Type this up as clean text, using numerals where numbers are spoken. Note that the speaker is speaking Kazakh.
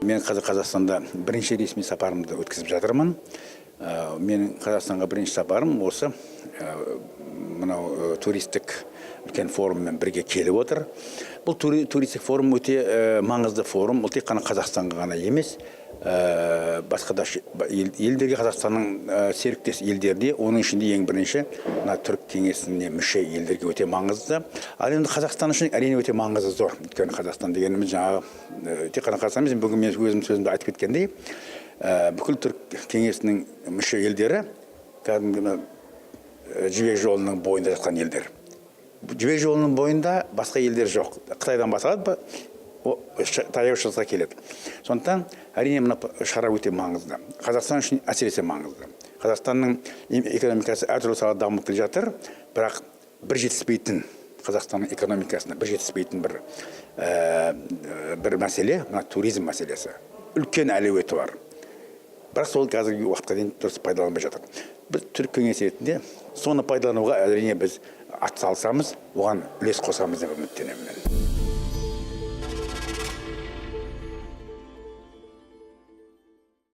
Мен қазір Қазақстанда бірінші ресми сапарымды өткізіп жатырмын. Менің Қазақстанға бірінші сапарым осы мынау туристік үлкен форуммен бірге келіп отыр. Бұл туристік форум өте маңызды форум. Бұл тек қана Қазақстанға ғана емес, басқа да елдерге, Қазақстанның серіктес елдерде, оның ішінде ең бірінші түрік кеңесіне мүше елдерге өте маңызды. Ал енді Қазақстан үшін әрине өте маңызы зор. Өйткені Қазақстан дегеніміз жаңағы тек қана Қазақстан емес, бүгін мен өзім сөзімде айтып кеткендей, бүкіл түрік кеңесінің мүше елдері кәдімгі жібек жолының бойында жатқан елдер. Жібек жолының бойында басқа елдер жоқ. Қытайдан басталады, таяу шығысқа келеді. Сондықтан әрине мына шара өте маңызды. Қазақстан үшін әсіресе маңызды. Қазақстанның экономикасы әртүрлі салада дамып келе жатыр, бірақ бір жетіспейтін, Қазақстанның экономикасына бір жетіспейтін бір мәселе, мына туризм мәселесі. Үлкен әлеуеті бар. Бірақ сол қазіргі уақытқа дейін дұрыс пайдаланбай жатыр. Біз түрік кеңесі ретінде соны пайдалануға әрине біз атсалысамыз, оған үлес қосамыз деп үміттенемін.